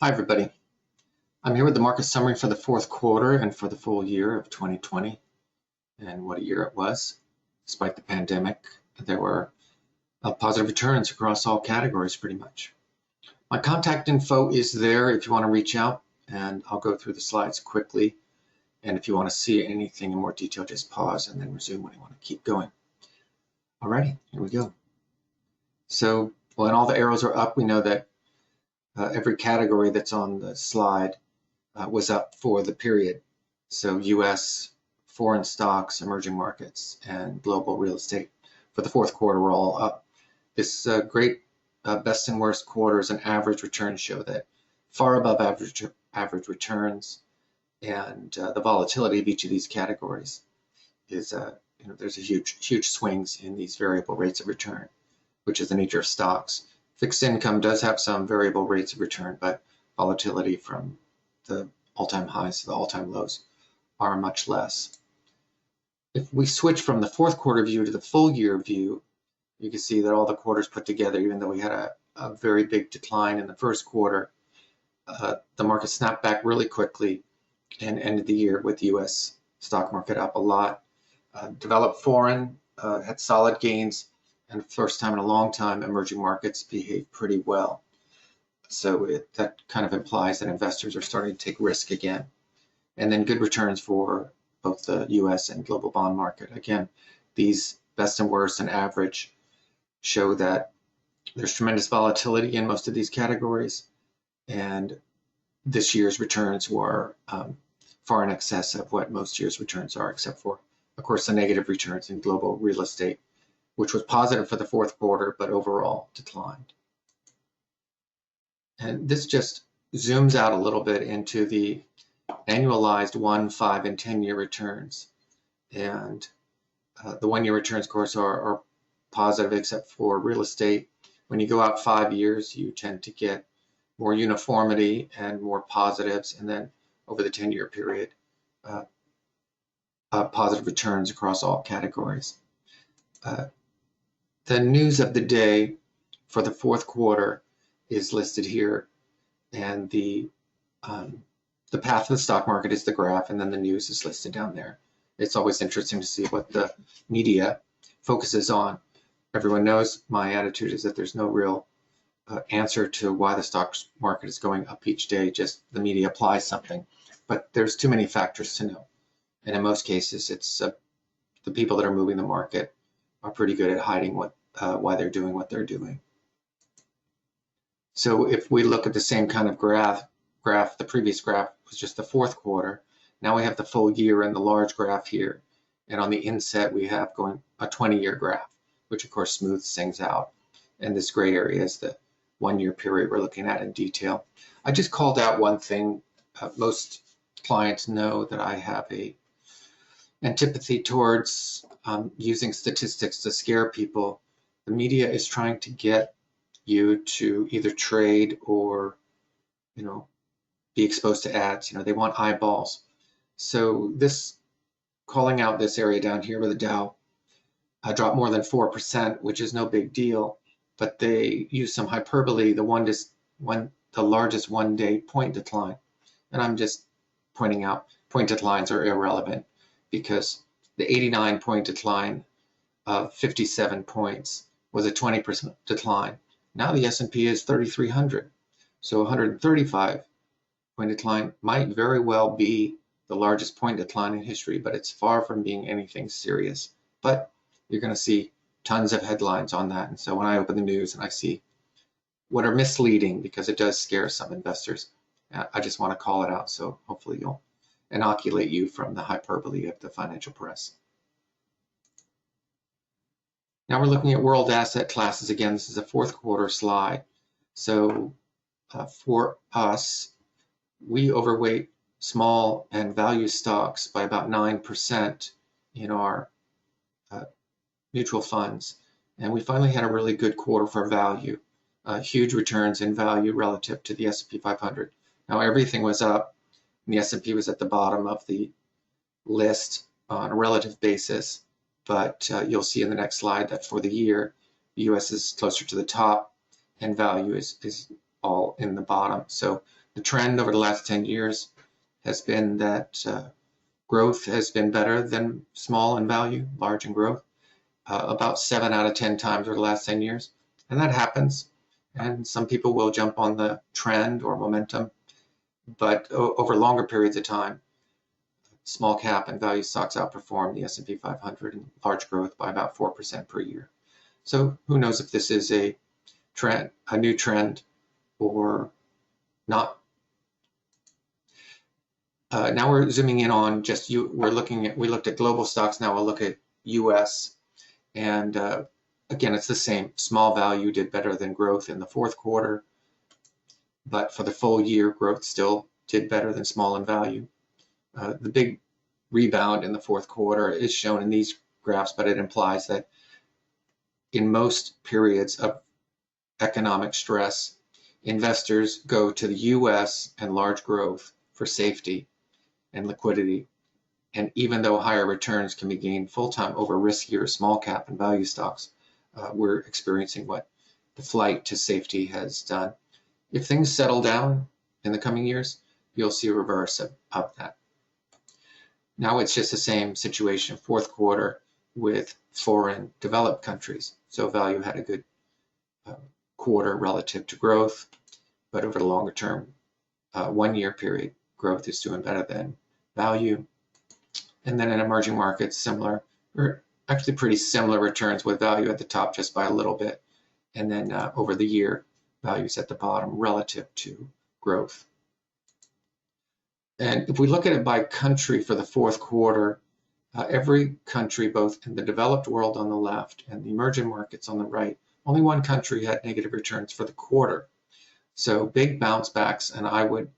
Hi, everybody. I'm here with the market summary for the fourth quarter and for the full year of 2020. And what a year it was. Despite the pandemic, there were positive returns across all categories pretty much. My contact info is there if you want to reach out, and I'll go through the slides quickly. And if you want to see anything in more detail, just pause and then resume when you want to keep going. Alrighty, here we go. So when all the arrows are up, we know that every category that's on the slide was up for the period. So US, foreign stocks, emerging markets, and global real estate for the fourth quarter were all up. This great best and worst quarters and average returns show that far above average returns, and the volatility of each of these categories is there's a huge swings in these variable rates of return, which is the nature of stocks. Fixed income does have some variable rates of return, but volatility from the all-time highs to the all-time lows are much less. If we switch from the fourth quarter view to the full year view, you can see that all the quarters put together, even though we had a very big decline in the first quarter, the market snapped back really quickly and ended the year with the US stock market up a lot. Developed foreign had solid gains, and first time in a long time, emerging markets behaved pretty well. So that kind of implies that investors are starting to take risk again. And then good returns for both the US and global bond market. Again, these best and worst and average show that there's tremendous volatility in most of these categories. And this year's returns were far in excess of what most year's returns are, except for, of course, the negative returns in global real estate, which was positive for the fourth quarter, but overall declined. And this just zooms out a little bit into the annualized 1, 5, and 10-year returns. And the 1-year returns, of course, are positive except for real estate. When you go out 5 years, you tend to get more uniformity and more positives. And then over the 10-year period, positive returns across all categories. The news of the day for the fourth quarter is listed here, and the path of the stock market is the graph, and then the news is listed down there. It's always interesting to see what the media focuses on. Everyone knows my attitude is that there's no real answer to why the stock market is going up each day, just the media applies something. But there's too many factors to know. And in most cases, it's the people that are moving the market are pretty good at hiding why they're doing what they're doing. So if we look at the same kind of graph, the previous graph was just the fourth quarter. Now we have the full year and the large graph here. And on the inset, we have going a 20-year graph, which of course smooths things out. And this gray area is the 1-year period we're looking at in detail. I just called out one thing. Most clients know that I have a antipathy towards using statistics to scare people. The media is trying to get you to either trade or, be exposed to ads. They want eyeballs. So this, calling out this area down here where the Dow dropped more than 4%, which is no big deal, but they use some hyperbole, the largest one-day point decline. And I'm just pointing out point declines are irrelevant because the 89-point decline of 57 points was a 20% decline. Now the S&P is 3,300. So 135-point decline might very well be the largest point decline in history, but it's far from being anything serious. But you're going to see tons of headlines on that. And so when I open the news and I see what are misleading, because it does scare some investors, I just want to call it out. So hopefully you'll inoculate you from the hyperbole of the financial press. Now we're looking at world asset classes again. This is a fourth quarter slide. So for us, we overweight small and value stocks by about 9% in our mutual funds. And we finally had a really good quarter for value, huge returns in value relative to the S&P 500. Now everything was up, and the S&P was at the bottom of the list on a relative basis. But you'll see in the next slide that for the year, the US is closer to the top and value is all in the bottom. So The trend over the last 10 years has been that growth has been better than small in value, large in growth, about 7 out of 10 times over the last 10 years. And that happens. And some people will jump on the trend or momentum, but over longer periods of time, small cap and value stocks outperform the S&P 500 in large growth by about 4% per year. So who knows if this is a trend, a new trend, or not. Now we're zooming in on just we looked at global stocks. Now we'll look at US, and again, it's the same. Small value did better than growth in the fourth quarter, but for the full year, growth still did better than small in value. The big rebound in the fourth quarter is shown in these graphs, but it implies that in most periods of economic stress, investors go to the US and large growth for safety and liquidity. And even though higher returns can be gained full-time over riskier small cap and value stocks, we're experiencing what the flight to safety has done. If things settle down in the coming years, you'll see a reverse of that. Now it's just the same situation, fourth quarter, with foreign developed countries. So value had a good quarter relative to growth, but over the longer term, 1 year period, growth is doing better than value. And then in emerging markets, similar, or actually pretty similar returns with value at the top just by a little bit. And then over the year, values at the bottom relative to growth. And if we look at it by country for the fourth quarter, every country, both in the developed world on the left and the emerging markets on the right, only one country had negative returns for the quarter. So big bounce backs, and I would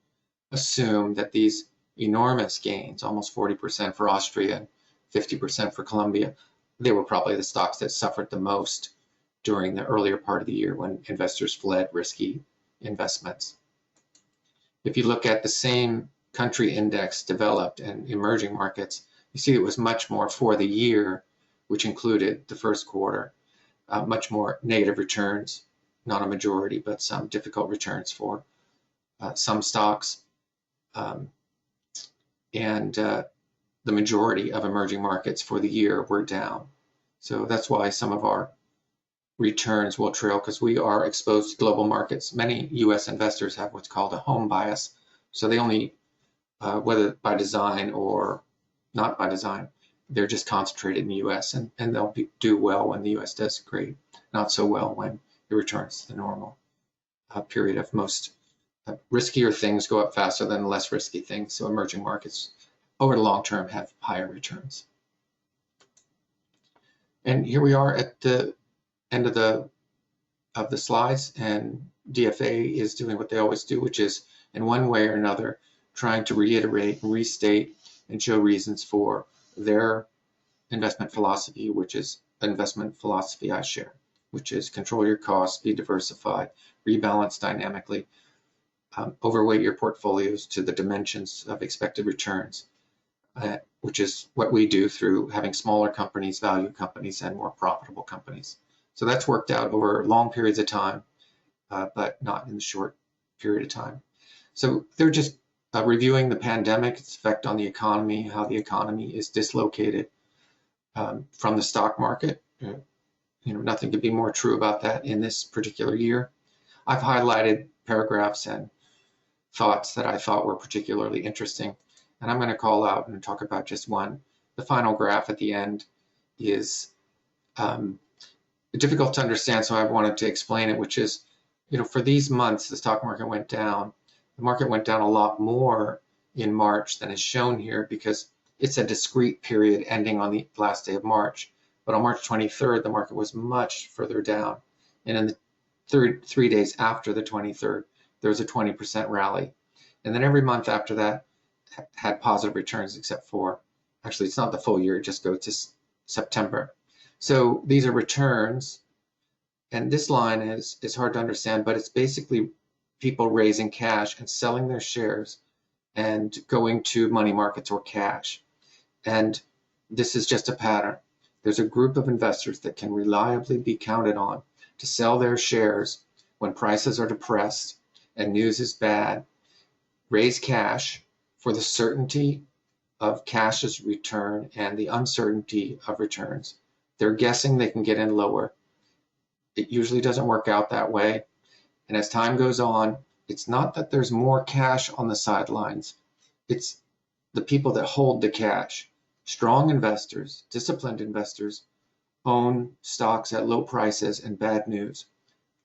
assume that these enormous gains, almost 40% for Austria and 50% for Colombia, they were probably the stocks that suffered the most during the earlier part of the year when investors fled risky investments. If you look at the same country index, developed and emerging markets, you see it was much more for the year, which included the first quarter, much more negative returns, not a majority, but some difficult returns for some stocks. And the majority of emerging markets for the year were down. So that's why some of our returns will trail, because we are exposed to global markets. Many US investors have what's called a home bias. So they only, whether by design or not by design, they're just concentrated in the US, and they'll do well when the US does great, not so well when it returns to the normal period of most riskier things go up faster than less risky things. So emerging markets over the long term have higher returns. And here we are at the end of the slides, and DFA is doing what they always do, which is in one way or another trying to reiterate and restate and show reasons for their investment philosophy, which is an investment philosophy I share, which is control your costs, be diversified, rebalance dynamically, overweight your portfolios to the dimensions of expected returns, which is what we do through having smaller companies, value companies, and more profitable companies. So that's worked out over long periods of time, but not in the short period of time. So they're just reviewing the pandemic, its effect on the economy, how the economy is dislocated from the stock market. Nothing could be more true about that in this particular year. I've highlighted paragraphs and thoughts that I thought were particularly interesting, and I'm going to call out and talk about just one. The final graph at the end is difficult to understand, so I wanted to explain it, which is, for these months, the stock market went down. The market went down a lot more in March than is shown here because it's a discrete period ending on the last day of March. But on March 23rd, the market was much further down. And in the 3 days after the 23rd, there was a 20% rally. And then every month after that had positive returns except for, actually, it's not the full year, it just goes to September. So these are returns. And this line is hard to understand, but it's basically people raising cash and selling their shares and going to money markets or cash. And this is just a pattern. There's a group of investors that can reliably be counted on to sell their shares when prices are depressed and news is bad raise cash for the certainty of cash's return and the uncertainty of returns. They're guessing they can get in lower. It usually doesn't work out that way. And as time goes on, it's not that there's more cash on the sidelines. It's the people that hold the cash. Strong investors, disciplined investors, own stocks at low prices and bad news.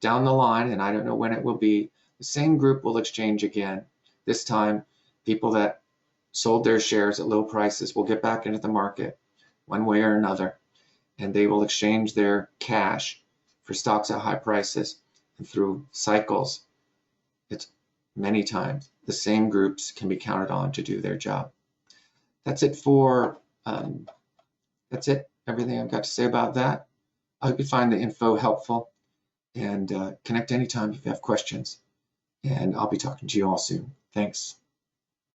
Down the line, and I don't know when it will be, the same group will exchange again. This time, people that sold their shares at low prices will get back into the market one way or another, and they will exchange their cash for stocks at high prices. And through cycles, it's many times the same groups can be counted on to do their job. That's it everything I've got to say about that. I hope you find the info helpful, and connect anytime if you have questions, and I'll be talking to you all soon. Thanks.